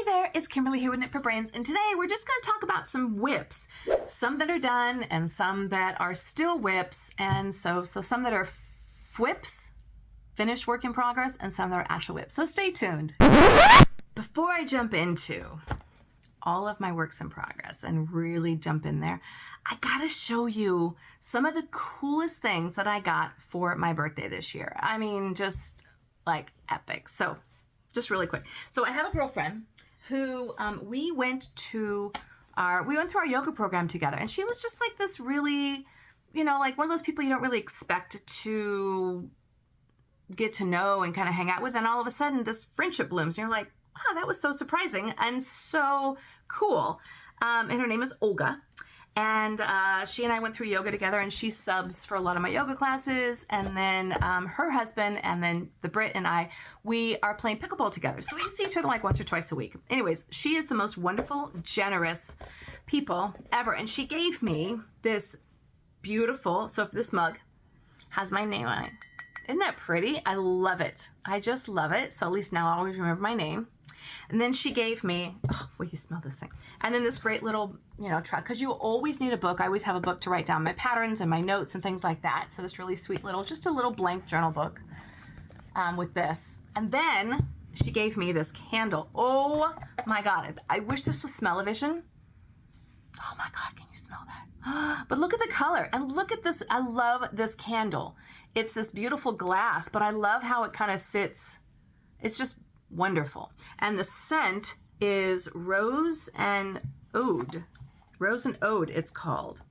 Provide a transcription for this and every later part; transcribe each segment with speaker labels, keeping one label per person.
Speaker 1: there, it's Kimberly here with Knit for Brains, and today we're just going to talk about some WIPs. Some that are done and some that are still WIPs, and so some that are WIPs, finished work in progress, and some that are actual WIPs. So stay tuned. Before I jump into all of my works in progress and really jump in there, I gotta show you some of the coolest things that I got for my birthday this year. I mean, just like epic. So just really quick. So I have a girlfriend who we went through our yoga program together, and she was just like this really, you know, like one of those people you don't really expect to get to know and kind of hang out with, and all of a sudden this friendship blooms, and you're like, wow, that was so surprising and so cool. And her name is Olga. And she and I went through yoga together, and she subs for a lot of my yoga classes. And then her husband and then the Brit and I, we are playing pickleball together. So we see each other like once or twice a week. Anyways, she is the most wonderful, generous people ever. And she gave me this beautiful, so this mug has my name on it. Isn't that pretty? I love it. I just love it. So at least now I always remember my name. And then she gave me, oh, wait, you smell this thing. And then this great little, you know, truck, because you always need a book. I always have a book to write down my patterns and my notes and things like that. So this really sweet little, just a little blank journal book with this. And then she gave me this candle. Oh my God. I wish this was smell-o-vision. Oh my God, can you smell that? But look at the color and look at this. I love this candle. It's this beautiful glass, but I love how it kind of sits. It's just wonderful. And the scent is Rose and Ode. Rose and Ode, it's called.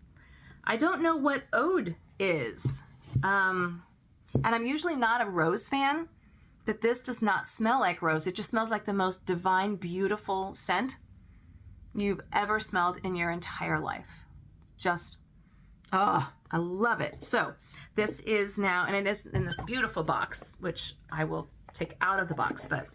Speaker 1: I don't know what Ode is. And I'm usually not a rose fan, but this does not smell like rose. It just smells like the most divine, beautiful scent you've ever smelled in your entire life. It's just, oh, I love it. So this is now, and it is in this beautiful box, which I will take out of the box, but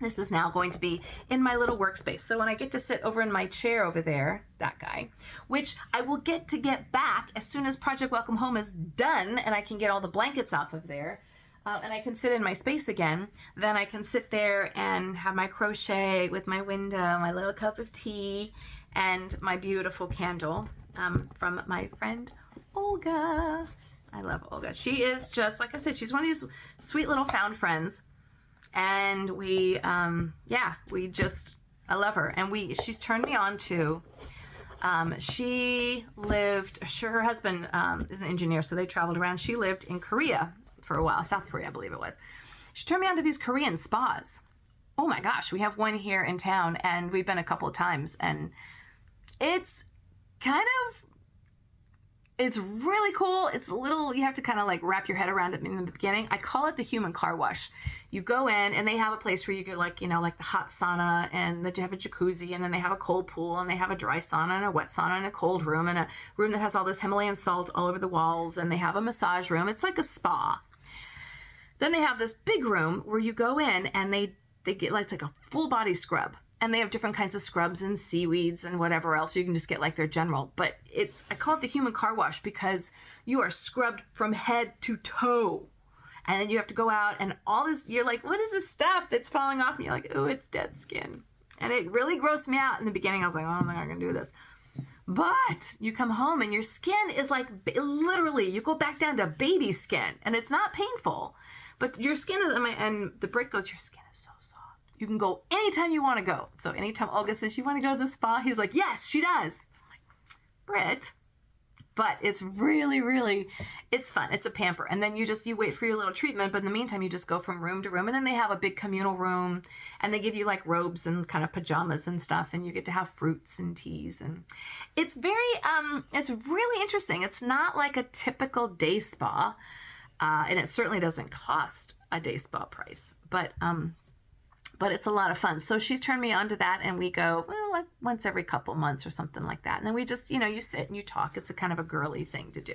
Speaker 1: this is now going to be in my little workspace. So when I get to sit over in my chair over there, that guy, which I will get back as soon as Project Welcome Home is done and I can get all the blankets off of there, and I can sit in my space again, then I can sit there and have my crochet with my window, my little cup of tea, and my beautiful candle from my friend Olga. I love Olga. She is just, like I said, she's one of these sweet little found friends. And we, I love her. And she's turned me on to, her husband is an engineer, so they traveled around. She lived in Korea for a while, South Korea, I believe it was. She turned me on to these Korean spas. Oh my gosh, we have one here in town, and we've been a couple of times, and it's really cool. It's a little, you have to kind of like wrap your head around it in the beginning. I call it the human car wash. You go in and they have a place where you get like, you know, like the hot sauna, and they have a jacuzzi, and then they have a cold pool, and they have a dry sauna and a wet sauna and a cold room, and a room that has all this Himalayan salt all over the walls, and they have a massage room. It's like a spa. Then they have this big room where you go in and they get like, it's like a full body scrub. And they have different kinds of scrubs and seaweeds and whatever else. You can just get like their general. But I call it the human car wash because you are scrubbed from head to toe. And then you have to go out and all this, you're like, what is this stuff that's falling off? And you're like, oh, it's dead skin. And it really grossed me out in the beginning. I was like, oh, I'm not going to do this. But you come home and your skin is like, literally, you go back down to baby skin. And it's not painful. But your skin is, and the Brit goes, your skin is so soft. You can go anytime you want to go. So anytime Olga says, you want to go to the spa? He's like, yes, she does. I'm like, Brit. But it's really, really, it's fun. It's a pamper. And then you wait for your little treatment. But in the meantime, you just go from room to room. And then they have a big communal room. And they give you like robes and kind of pajamas and stuff. And you get to have fruits and teas. And it's it's really interesting. It's not like a typical day spa. And it certainly doesn't cost a day spa price. But it's a lot of fun. So she's turned me on to that, and we go, well, like once every couple months or something like that. And then we just, you know, you sit and you talk. It's a kind of a girly thing to do.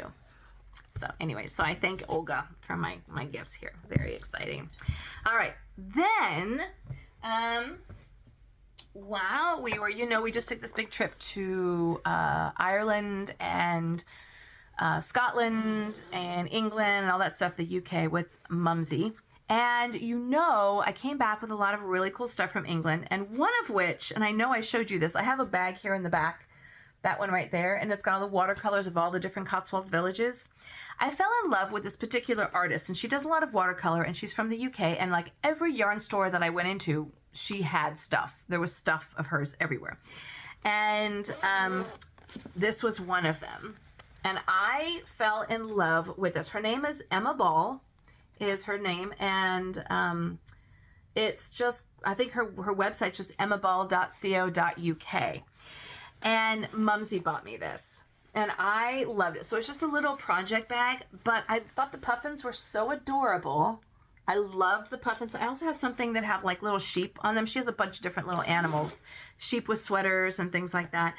Speaker 1: So anyway, so I thank Olga for my gifts here. Very exciting. All right. Then, while we were, you know, we just took this big trip to Ireland and Scotland and England and all that stuff, the UK with Mumsy. And you know, I came back with a lot of really cool stuff from England, and one of which, and I know I showed you this, I have a bag here in the back, that one right there, and it's got all the watercolors of all the different Cotswolds villages. I fell in love with this particular artist, and she does a lot of watercolor, and she's from the UK, and like every yarn store that I went into, she had stuff. There was stuff of hers everywhere. And this was one of them. And I fell in love with this. Her name is Emma Ball, is her name, and it's just, I think her website's just emmaball.co.uk. And Mumsy bought me this, and I loved it. So it's just a little project bag, but I thought the puffins were so adorable. I loved the puffins. I also have something that have like little sheep on them. She has a bunch of different little animals, sheep with sweaters and things like that.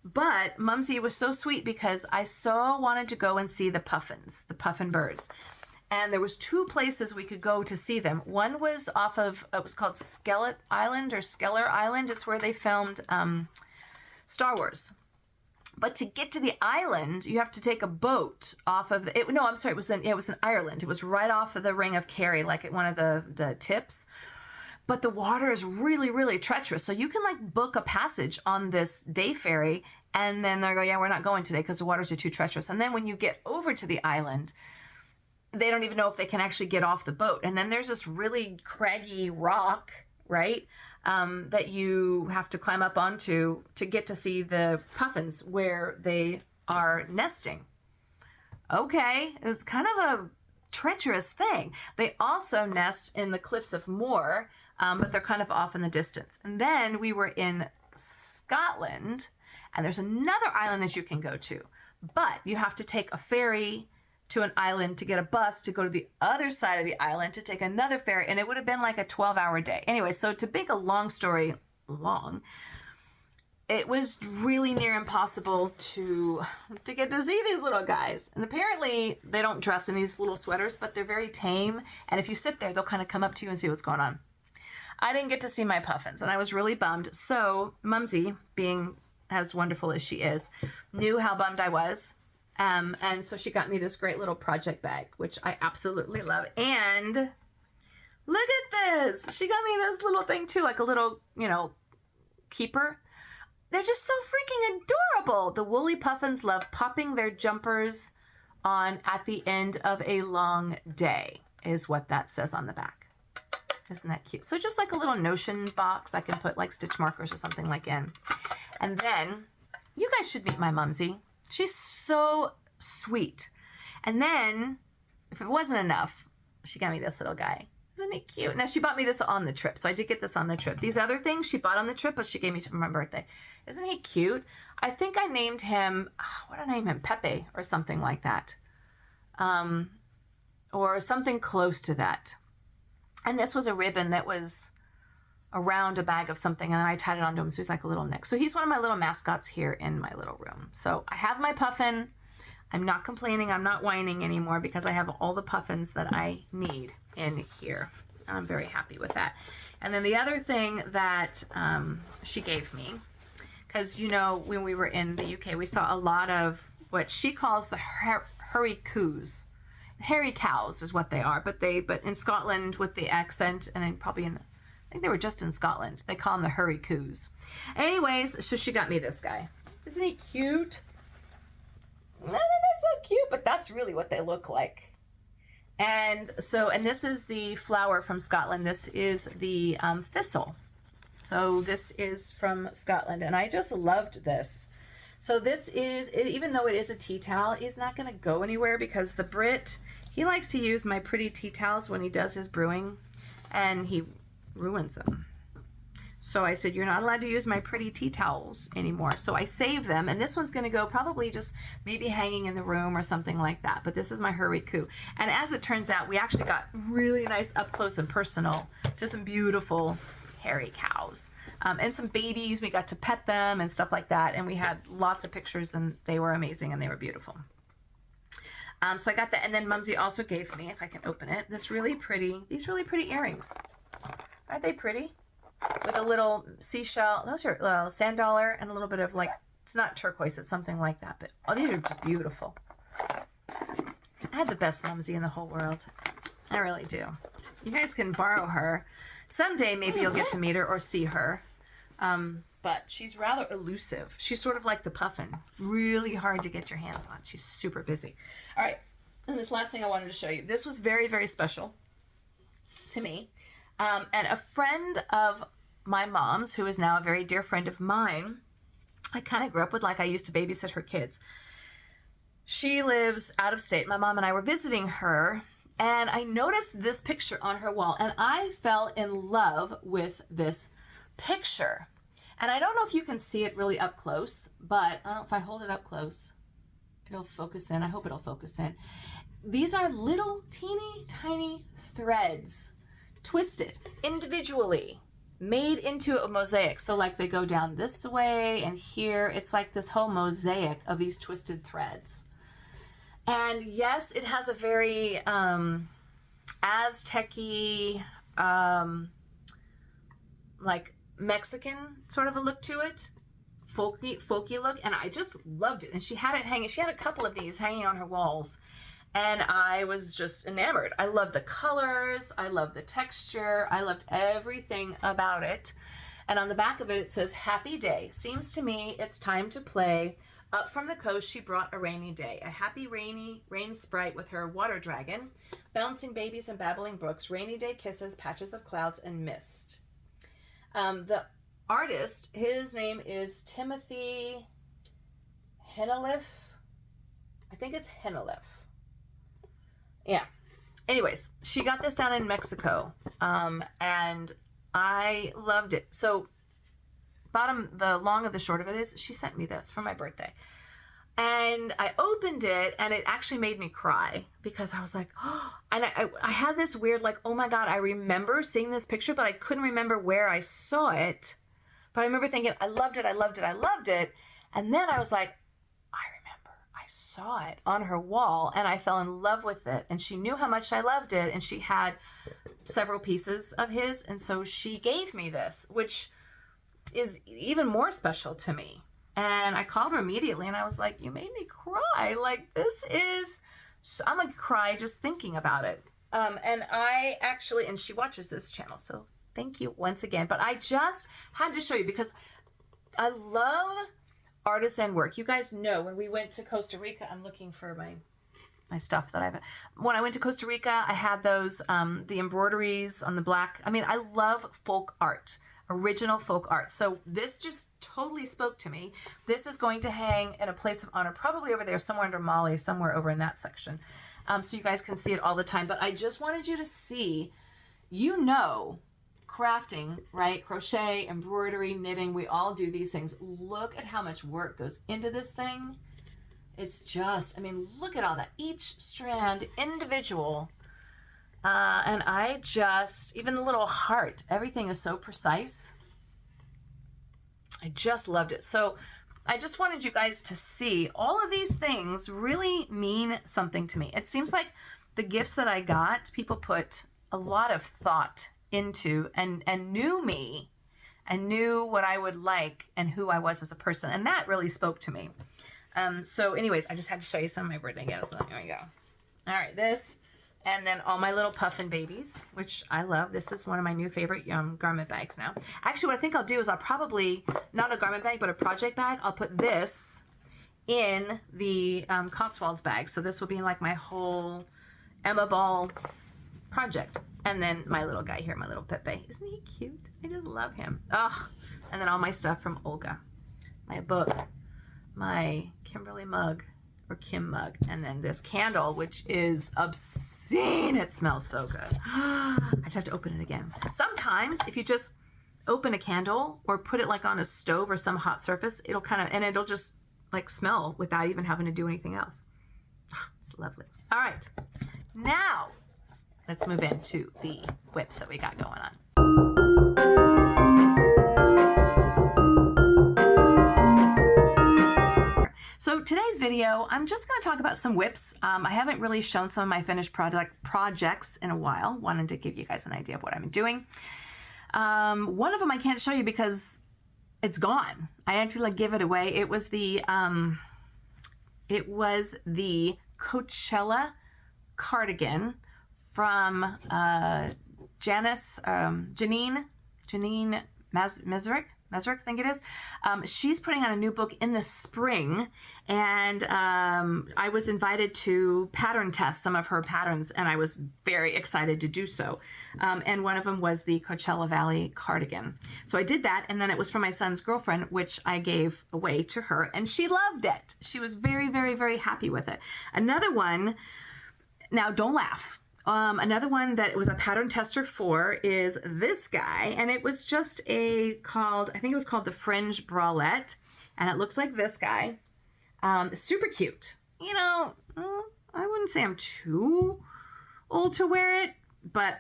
Speaker 1: But Mumsy was so sweet because I so wanted to go and see the puffins, the puffin birds. And there was two places we could go to see them. One was off of, it was called Skelet Island or Skeller Island. It's where they filmed Star Wars. But to get to the island, you have to take a boat off of it. No, I'm sorry, it was in Ireland. It was right off of the Ring of Kerry, like at one of the tips. But the water is really, really treacherous. So you can like book a passage on this day ferry, and then they'll go, yeah, we're not going today because the waters are too treacherous. And then when you get over to the island, they don't even know if they can actually get off the boat. And then there's this really craggy rock, right, that you have to climb up onto to get to see the puffins where they are nesting. Okay, it's kind of a treacherous thing. They also nest in the cliffs of Moher, but they're kind of off in the distance. And then we were in Scotland, and there's another island that you can go to, but you have to take a ferry to an island to get a bus to go to the other side of the island to take another ferry, and it would have been like a 12-hour day. Anyway, so to make a long story long, it was really near impossible to get to see these little guys. And apparently they don't dress in these little sweaters, but they're very tame, and if you sit there, they'll kind of come up to you and see what's going on. I didn't get to see my puffins, and I was really bummed. So Mumsy, being as wonderful as she is, knew how bummed I was. And so she got me this great little project bag, which I absolutely love. And look at this. She got me this little thing too, like a little, keeper. They're just so freaking adorable. The woolly puffins love popping their jumpers on at the end of a long day, is what that says on the back. Isn't that cute? So just like a little notion box I can put like stitch markers or something like in. And then you guys should meet my Mumsy. She's so sweet. And then, if it wasn't enough, she got me this little guy. Isn't he cute? Now, she bought me this on the trip, so I did get this on the trip. These other things she bought on the trip, but she gave me for my birthday. Isn't he cute? I think I named him, what did I name him? Pepe or something like that. Or something close to that. And this was a ribbon that was around a bag of something, and then I tied it onto him so he's like a little neck. So he's one of my little mascots here in my little room. So I have my puffin. I'm not complaining. I'm not whining anymore because I have all the puffins that I need in here. I'm very happy with that. And then the other thing that she gave me, because when we were in the UK, we saw a lot of what she calls the hurry coos. Hairy cows is what they are, but in Scotland with the accent, and I think they were just in Scotland. They call them the hurry coos. Anyways, so she got me this guy. Isn't he cute? That's so cute, but that's really what they look like. And this is the flower from Scotland. This is the thistle. So this is from Scotland, and I just loved this. So this is, even though it is a tea towel, it's not going to go anywhere because the Brit, he likes to use my pretty tea towels when he does his brewing, and he ruins them. So I said, you're not allowed to use my pretty tea towels anymore. So I saved them, and this one's going to go probably just maybe hanging in the room or something like that. But this is my hurry coo. And as it turns out, we actually got really nice up close and personal to some beautiful hairy cows and some babies. We got to pet them and stuff like that, and we had lots of pictures, and they were amazing and they were beautiful. So I got that, and then Mumsy also gave me, if I can open it, these really pretty earrings. Aren't they pretty? With a little seashell, those are sand dollar, and a little bit of like, it's not turquoise, it's something like that, but these are just beautiful. I had the best Mumsy in the whole world. I really do. You guys can borrow her. Someday maybe you'll get to meet her or see her. But she's rather elusive. She's sort of like the puffin. Really hard to get your hands on. She's super busy. All right. And this last thing I wanted to show you. This was very, very special to me. And a friend of my mom's, who is now a very dear friend of mine, I kind of grew up with, like I used to babysit her kids. She lives out of state. My mom and I were visiting her, and I noticed this picture on her wall, and I fell in love with this picture. And I don't know if you can see it really up close, but I don't know if I hold it up close, it'll focus in. I hope it'll focus in. These are little teeny tiny threads, twisted individually, made into a mosaic. So like they go down this way and here. It's like this whole mosaic of these twisted threads. And yes, it has a very Aztec-y, like Mexican sort of a look to it, folky look, and I just loved it. And she had it hanging. She had a couple of these hanging on her walls, and I was just enamored. I loved the colors. I loved the texture. I loved everything about it. And on the back of it, it says, "Happy day. Seems to me it's time to play. Up from the coast, she brought a rainy day. A happy rain sprite with her water dragon. Bouncing babies and babbling brooks. Rainy day kisses, patches of clouds and mist." The artist, his name is Timothy Heneliff. I think it's Heneliff. Yeah. Anyways, she got this down in Mexico, and I loved it. So the long of the short of it is she sent me this for my birthday. And I opened it, and it actually made me cry because I was like, oh, and I had this weird, like, oh my God, I remember seeing this picture, but I couldn't remember where I saw it. But I remember thinking, I loved it, I loved it, I loved it. And then I was like, I remember I saw it on her wall, and I fell in love with it. And she knew how much I loved it, and she had several pieces of his. And so she gave me this, which is even more special to me. And I called her immediately, and I was like, you made me cry. Like, this is, I'm going to cry just thinking about it. And I actually, and she watches this channel, so thank you once again. But I just had to show you because I love artisan work. You guys know when we went to Costa Rica, I'm looking for my stuff that I've, when I went to Costa Rica, I had those, the embroideries on the black. I mean, I love folk art. Original folk art. So this just totally spoke to me. This is going to hang in a place of honor, probably over there, somewhere under Molly, somewhere over in that section. So you guys can see it all the time. But I just wanted you to see, crafting, right? Crochet, embroidery, knitting, we all do these things. Look at how much work goes into this thing. It's just, I mean, look at all that. Each strand individual. And I just, even the little heart, everything is so precise. I just loved it. So I just wanted you guys to see all of these things really mean something to me. It seems like the gifts that I got, people put a lot of thought into and knew me and knew what I would like and who I was as a person. And that really spoke to me. So anyways, I just had to show you some of my birthday gifts. So there we go. All right, this. And then all my little puffin babies, which I love. This is one of my new favorite garment bags now. Actually, what I think I'll do is I'll probably, not a garment bag, but a project bag. I'll put this in the Cotswolds bag. So this will be like my whole Emma Ball project. And then my little guy here, my little Pepe. Isn't he cute? I just love him. Oh, and then all my stuff from Olga. My book, my Kimberly mug. Or Kim mug, and then this candle, which is obscene. It smells so good. I just have to open it again. Sometimes if you just open a candle or put it like on a stove or some hot surface, it'll kind of, and it'll just like smell without even having to do anything else. It's lovely. All right, now let's move into the whips that we got going on. So today's video, I'm just going to talk about some whips. I haven't really shown some of my finished projects in a while. Wanted to give you guys an idea of what I'm doing. One of them I can't show you because it's gone. I actually give it away. It was the Coachella cardigan from Janine Mesrick, I think it is. She's putting out a new book in the spring, and I was invited to pattern test some of her patterns, and I was very excited to do so. And one of them was the Coachella Valley cardigan. So I did that, and then it was for my son's girlfriend, which I gave away to her, and she loved it. She was very, very, very happy with it. Another one, now don't laugh. Another one that was a pattern tester for is this guy, and it was just I think it was called the Fringe Bralette, and it looks like this guy. Super cute. You know, I wouldn't say I'm too old to wear it, but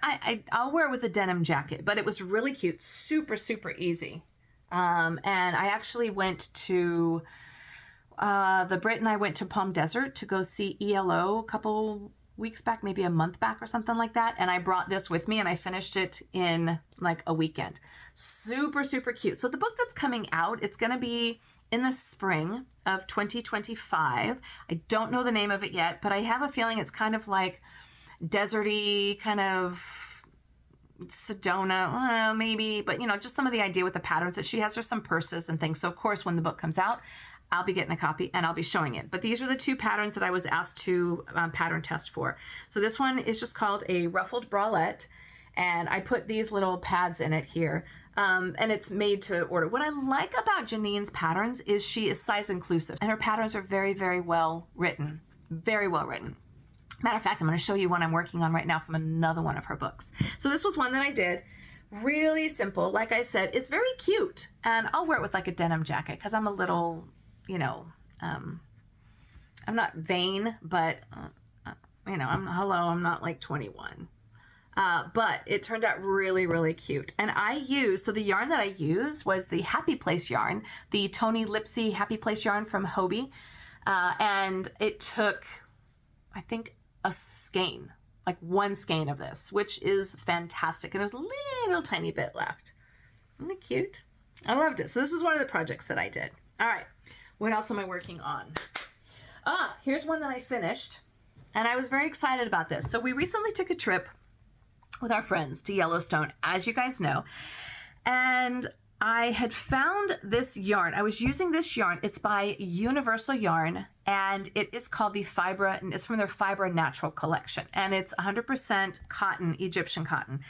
Speaker 1: I'll wear it with a denim jacket, but it was really cute. Super, super easy. And I actually went to, the Brit and I went to Palm Desert to go see ELO a couple weeks back, maybe a month back or something like that. And I brought this with me and I finished it in like a weekend. Super, super cute. So the book that's coming out, it's going to be in the spring of 2025. I don't know the name of it yet, but I have a feeling it's kind of like deserty, kind of Sedona, maybe, but you know, just some of the idea with the patterns that she has. There's some purses and things. So of course, when the book comes out, I'll be getting a copy and I'll be showing it. But these are the two patterns that I was asked to pattern test for. So this one is just called a ruffled bralette, and I put these little pads in it here. And it's made to order. What I like about Janine's patterns is she is size inclusive, and her patterns are very, very well written. Very well written. Matter of fact, I'm going to show you one I'm working on right now from another one of her books. So this was one that I did. Really simple. Like I said, it's very cute, and I'll wear it with like a denim jacket because I'm a little, you know, I'm not vain, but, you know, I'm not like 21. But it turned out really, really cute. And so the yarn that I used was the Happy Place yarn, the Tony Lipsy Happy Place yarn from Hobbii. And it took, I think, a skein, like one skein of this, which is fantastic. And there's a little tiny bit left. Isn't it cute? I loved it. So this is one of the projects that I did. All right. What else am I working on? Here's one that I finished, and I was very excited about this. So we recently took a trip with our friends to Yellowstone, as you guys know, and I had found this yarn. I was using this yarn. It's by Universal Yarn, and it is called the Fibra, and it's from their Fibra Natural collection, and it's 100% cotton, Egyptian cotton.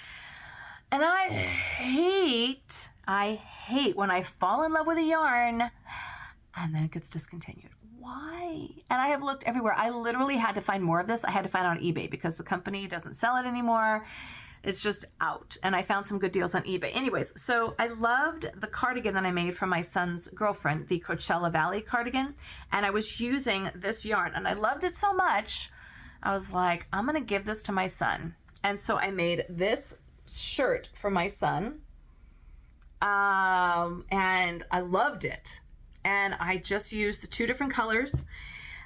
Speaker 1: And I hate when I fall in love with a yarn and then it gets discontinued. Why? And I have looked everywhere. I literally had to find more of this. I had to find it on eBay because the company doesn't sell it anymore. It's just out. And I found some good deals on eBay. Anyways, so I loved the cardigan that I made for my son's girlfriend, the Coachella Valley cardigan. And I was using this yarn and I loved it so much. I was like, I'm going to give this to my son. And so I made this shirt for my son. And I loved it. And I just used the two different colors.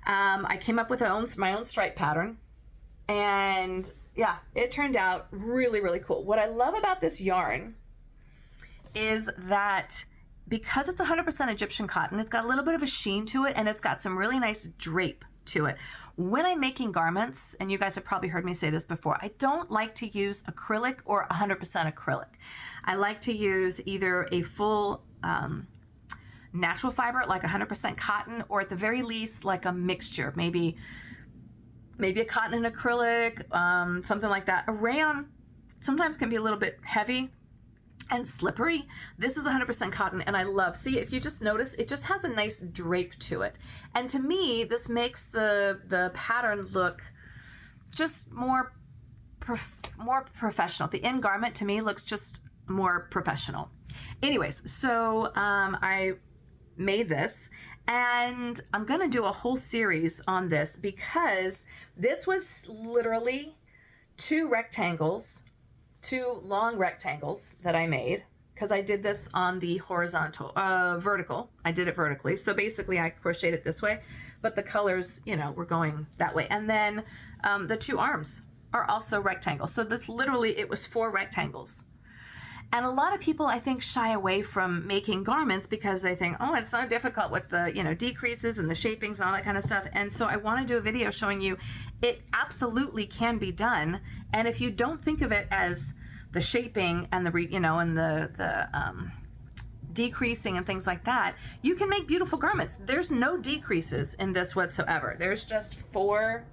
Speaker 1: I came up with my own stripe pattern. And yeah, it turned out really, really cool. What I love about this yarn is that because it's 100% Egyptian cotton, it's got a little bit of a sheen to it, and it's got some really nice drape to it. When I'm making garments, and you guys have probably heard me say this before, I don't like to use acrylic or 100% acrylic. I like to use either a full natural fiber, like 100% cotton, or at the very least, like a mixture, maybe a cotton and acrylic, something like that. A rayon sometimes can be a little bit heavy and slippery. This is 100% cotton, and I love, see, if you just notice, it just has a nice drape to it. And to me, this makes the pattern look just more professional. The end garment to me looks just more professional. Anyways, so I made this, and I'm gonna do a whole series on this because this was literally two long rectangles that I made, because I did this on the vertical. I did it vertically. So basically I crocheted it this way, but the colors, you know, were going that way. And then the two arms are also rectangles. So this literally, it was 4 rectangles. And a lot of people, I think, shy away from making garments because they think, oh, it's so difficult with the, you know, decreases and the shapings and all that kind of stuff. And so I want to do a video showing you it absolutely can be done. And if you don't think of it as the shaping and the, you know, and the decreasing and things like that, you can make beautiful garments. There's no decreases in this whatsoever. There's just 4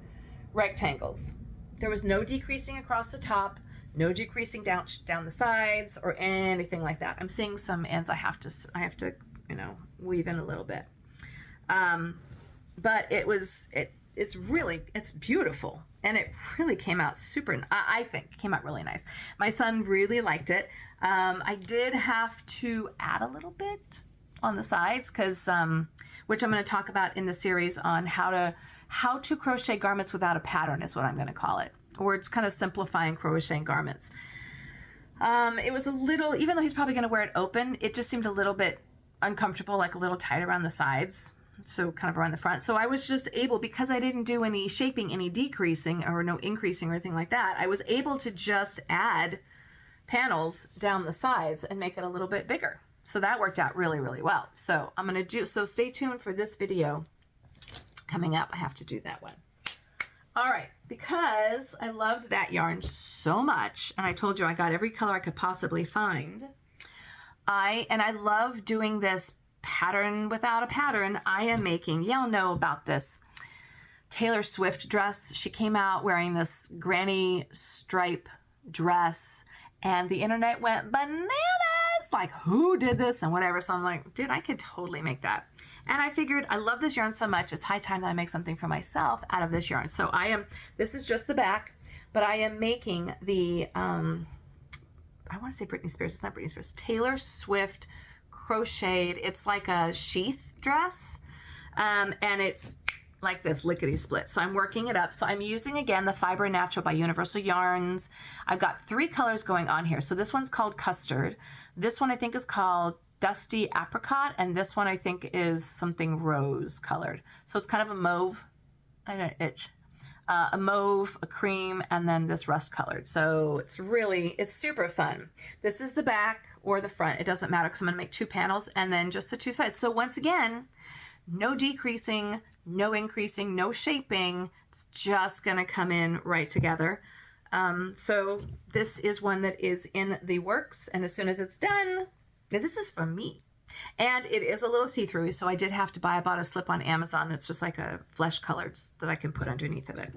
Speaker 1: rectangles. There was no decreasing across the top, no decreasing down the sides or anything like that. I'm seeing some ends I have to, you know, weave in a little bit. But it's beautiful. And it really came out I think came out really nice. My son really liked it. I did have to add a little bit on the sides because, which I'm going to talk about in the series on how to crochet garments without a pattern is what I'm going to call it. Or it's kind of simplifying crocheting garments. It was a little, even though he's probably going to wear it open, it just seemed a little bit uncomfortable, like a little tight around the sides. So kind of around the front. So I was just able, because I didn't do any shaping, any decreasing or no increasing or anything like that, I was able to just add panels down the sides and make it a little bit bigger. So that worked out really, really well. So I'm going to so stay tuned for this video coming up. I have to do that one. All right, because I loved that yarn so much, and I told you I got every color I could possibly find. I love doing this pattern without a pattern. I am making, y'all know about this Taylor Swift dress. She came out wearing this granny stripe dress, and the internet went bananas, like, who did this and whatever. So I'm like, dude, I could totally make that. And I figured I love this yarn so much, it's high time that I make something for myself out of this yarn. So this is just the back, but I am making the, I want to say Britney Spears, it's not Britney Spears, Taylor Swift crocheted. It's like a sheath dress, and it's like this lickety split. So I'm working it up. So I'm using, again, the Fiber Natural by Universal Yarns. I've got 3 colors going on here. So this one's called Custard. This one I think is called Dusty Apricot, and this one I think is something rose colored. So it's kind of a mauve, I don't itch, a mauve, a cream, and then this rust colored. So it's super fun. This is the back or the front. It doesn't matter because I'm going to make 2 panels and then just the 2 sides. So once again, no decreasing, no increasing, no shaping. It's just going to come in right together. So this is one that is in the works, and as soon as it's done, now this is for me. And it is a little see-through, so I did have to buy, I bought a slip on Amazon that's just like a flesh colored that I can put underneath of it.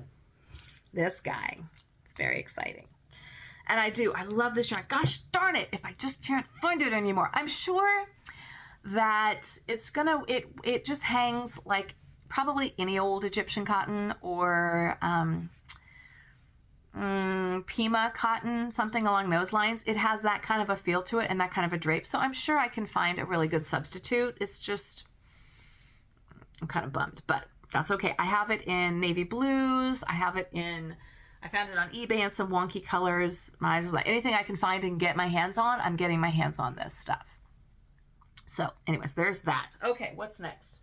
Speaker 1: This guy, it's very exciting. And I love this yarn. Gosh darn it, if I just can't find it anymore. I'm sure that it just hangs like probably any old Egyptian cotton or Pima cotton, something along those lines. It has that kind of a feel to it and that kind of a drape. So I'm sure I can find a really good substitute. It's just, I'm kind of bummed, but that's okay. I have it in navy blues. I found it on eBay in some wonky colors. I was like, anything I can find and get my hands on, I'm getting my hands on this stuff. So anyways, there's that. Okay, what's next?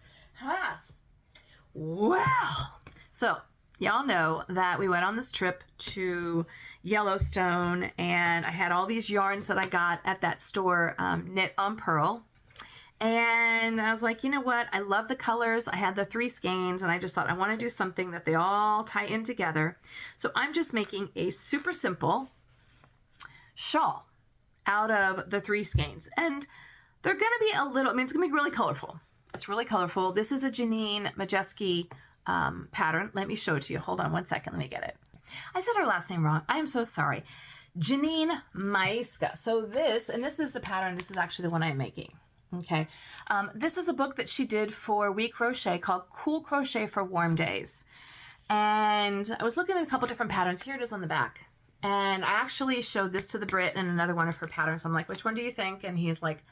Speaker 1: Well, so y'all know that we went on this trip to Yellowstone, and I had all these yarns that I got at that store, Knit on Pearl. And I was like, you know what? I love the colors. I had the 3 skeins, and I just thought I want to do something that they all tie in together. So I'm just making a super simple shawl out of the 3 skeins. And they're going to be it's going to be really colorful. It's really colorful. This is a Janine Majeski pattern. Let me show it to you. Hold on one second. Let me get it. I said her last name wrong. I am so sorry. Janine Maiska. So this is the pattern. This is actually the one I'm making. Okay. This is a book that she did for WeCrochet called Cool Crochet for Warm Days. And I was looking at a couple different patterns. Here it is on the back. And I actually showed this to the Brit and another one of her patterns. I'm like, which one do you think? And he's like,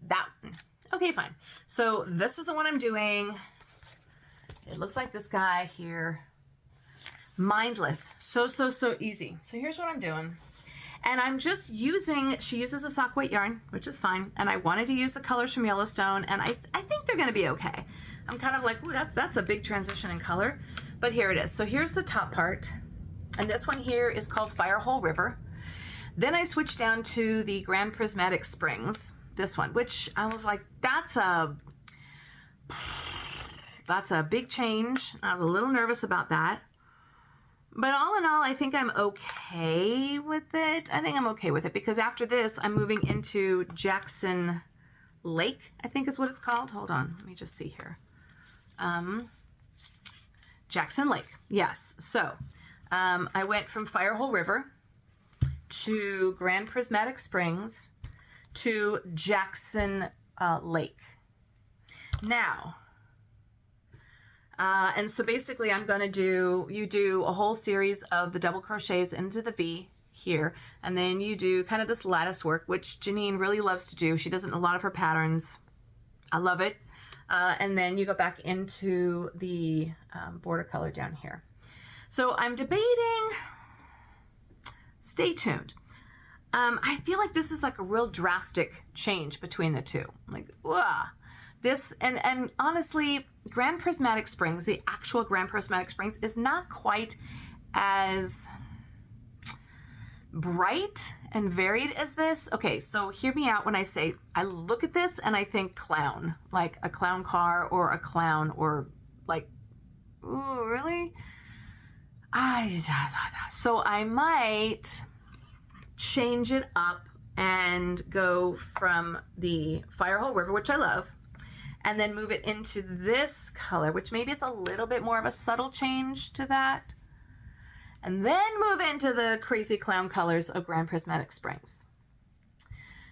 Speaker 1: that one. Okay, fine. So this is the one I'm doing. It looks like this guy here. Mindless. So easy. So here's what I'm doing. And I'm just she uses a sock weight yarn, which is fine. And I wanted to use the colors from Yellowstone, and I think they're going to be okay. I'm kind of like, ooh, that's a big transition in color. But here it is. So here's the top part. And this one here is called Firehole River. Then I switched down to the Grand Prismatic Springs, this one, which I was like, that's a big change. I was a little nervous about that. But all in all, I think I'm okay with it. I think I'm okay with it because after this, I'm moving into Jackson Lake, I think is what it's called. Hold on, let me just see here. Jackson Lake, yes. So I went from Firehole River to Grand Prismatic Springs to Jackson Lake. Now, and so basically I'm going to you do a whole series of the double crochets into the V here, and then you do kind of this lattice work, which Janine really loves to do. She does it in a lot of her patterns. I love it. And then you go back into the border color down here. So I'm debating, stay tuned. I feel like this is like a real drastic change between the two. Like, wow. This, and honestly, Grand Prismatic Springs, the actual Grand Prismatic Springs, is not quite as bright and varied as this. Okay, so hear me out when I say, I look at this and I think clown, like a clown car or a clown or like, ooh, really? So I might change it up and go from the Firehole River, which I love, and then move it into this color, which maybe is a little bit more of a subtle change to that. And then move into the crazy clown colors of Grand Prismatic Springs.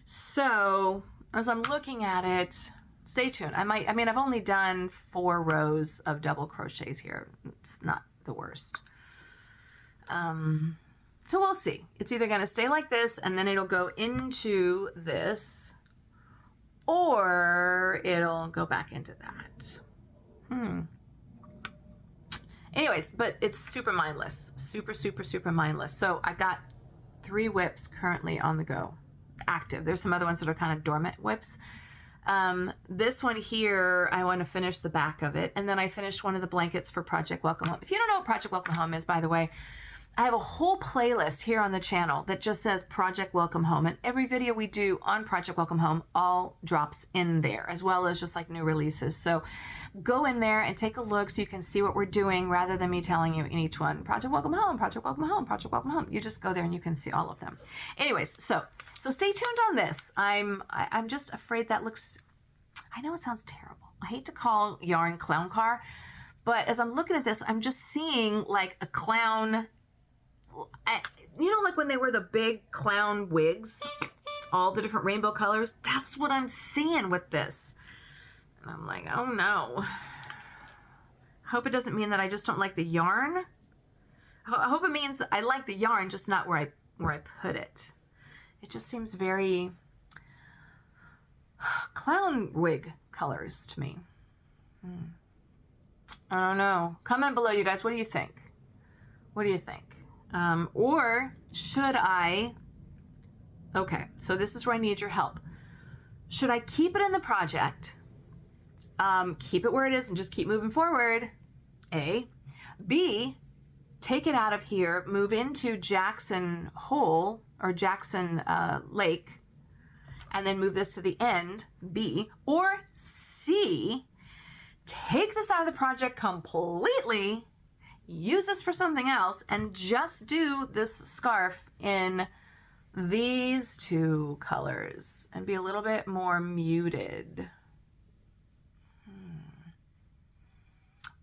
Speaker 1: So as I'm looking at it, stay tuned. I mean, I've only done 4 rows of double crochets here. It's not the worst. So we'll see. It's either going to stay like this and then it'll go into this, or it'll go back into that. Anyways, but it's super mindless. Super mindless. So I got 3 WIPs currently on the go, active. There's some other ones that are kind of dormant WIPs. This one here, I want to finish the back of it. And then I finished one of the blankets for Project Welcome Home. If you don't know what Project Welcome Home is, by the way, I have a whole playlist here on the channel that just says Project Welcome Home, and every video we do on Project Welcome Home all drops in there, as well as just like new releases. So go in there and take a look so you can see what we're doing rather than me telling you in each one, Project Welcome Home, Project Welcome Home, Project Welcome Home. You just go there and you can see all of them. Anyways, so stay tuned on this. I'm just afraid that looks, I know it sounds terrible. I hate to call yarn clown car, but as I'm looking at this, I'm just seeing like a clown. You know, like when they wear the big clown wigs, all the different rainbow colors, that's what I'm seeing with this. And I'm like, oh no. I hope it doesn't mean that I just don't like the yarn. I hope it means I like the yarn, just not where I put it. It just seems very clown wig colors to me. I don't know. Comment below, you guys. What do you think? What do you think? Or should I, okay, so this is where I need your help. Should I keep it in the project, keep it where it is and just keep moving forward? A. B, take it out of here, move into Jackson Hole or Jackson Lake, and then move this to the end, B. Or C, take this out of the project completely, use this for something else, and just do this scarf in these 2 colors and be a little bit more muted.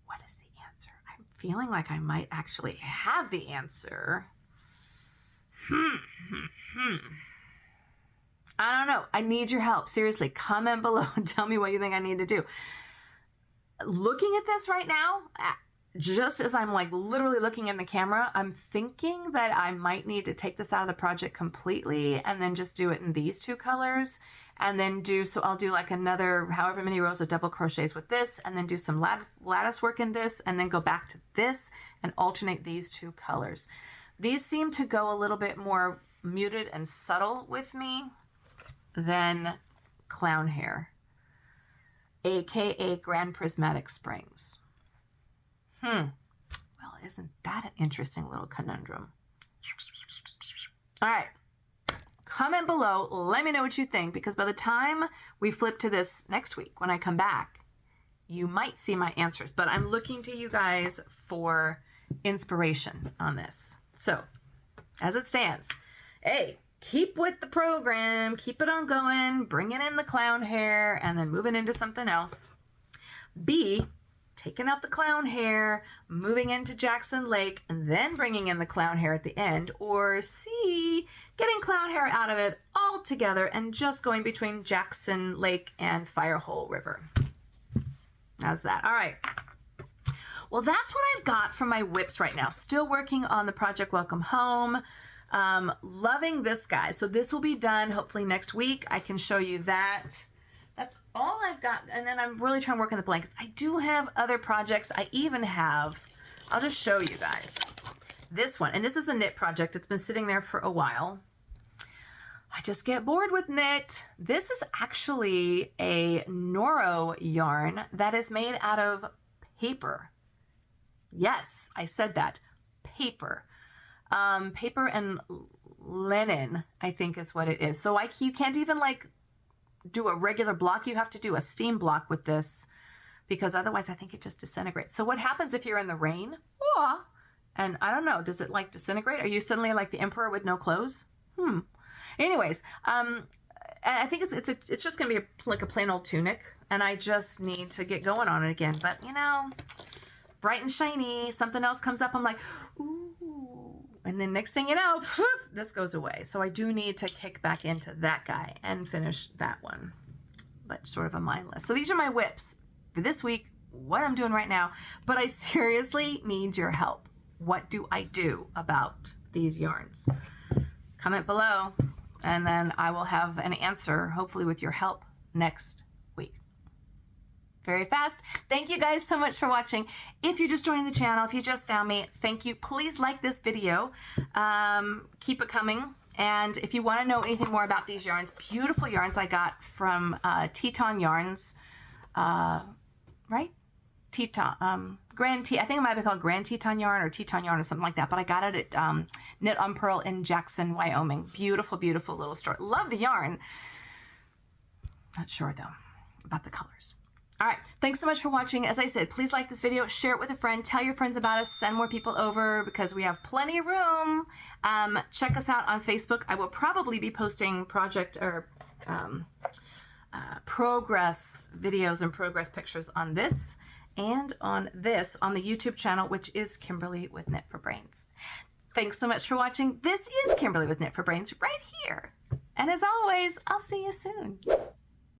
Speaker 1: What is the answer? I'm feeling like I might actually have the answer. I don't know. I need your help. Seriously, comment below and tell me what you think I need to do. Looking at this right now, just as I'm like literally looking in the camera, I'm thinking that I might need to take this out of the project completely and then just do it in these 2 colors and then so I'll do like another however many rows of double crochets with this and then do some lattice work in this and then go back to this and alternate these 2 colors. These seem to go a little bit more muted and subtle with me than clown hair, aka Grand Prismatic Springs. Well, isn't that an interesting little conundrum? All right. comment below. Let me know what you think, because by the time we flip to this next week, when I come back, you might see my answers, but I'm looking to you guys for inspiration on this. So as it stands, A, keep with the program, keep it on going, bringing in the clown hair and then moving into something else. B, taking out the clown hair, moving into Jackson Lake, and then bringing in the clown hair at the end. Or C, getting clown hair out of it all together and just going between Jackson Lake and Firehole River. How's that? All right. Well, that's what I've got for my WIPs right now. Still working on the project Welcome Home. Loving this guy. So this will be done hopefully next week. I can show you that. That's all I've got. And then I'm really trying to work on the blankets. I do have other projects. I even have, I'll just show you guys this one. And this is a knit project. It's been sitting there for a while. I just get bored with knit. This is actually a Noro yarn that is made out of paper. Yes, I said that. Paper. Paper and linen, I think is what it is. So you can't even like do a regular block. You have to do a steam block with this, because otherwise I think it just disintegrates. So what happens if you're in the rain? Oh, and I don't know, does it like disintegrate? Are you suddenly like the emperor with no clothes? Anyways, I think it's just gonna be like a plain old tunic, and I just need to get going on it again. But you know, bright and shiny, something else comes up, I'm like, ooh, and then next thing you know, this goes away. So I do need to kick back into that guy and finish that one, but sort of a mindless. So these are my WIPs for this week, what I'm doing right now, but I seriously need your help. What do I do about these yarns? Comment below, and then I will have an answer, hopefully with your help, next week. Very fast. Thank you guys so much for watching. If you're just joining the channel, if you just found me, thank you. Please like this video. Keep it coming. And if you want to know anything more about these yarns, beautiful yarns I got from Teton Yarns, right? Teton, Grand T, I think it might be called Grand Teton Yarn or Teton Yarn or something like that, but I got it at Knit on Pearl in Jackson, Wyoming. Beautiful, beautiful little store. Love the yarn. Not sure though about the colors. All right, thanks so much for watching. As I said, please like this video, share it with a friend, tell your friends about us, send more people over because we have plenty of room. Check us out on Facebook. I will probably be posting project or progress videos and progress pictures on this and on this on the YouTube channel, which is Kimberly with Knit for Brains. Thanks so much for watching. This is Kimberly with Knit for Brains right here. And as always, I'll see you soon.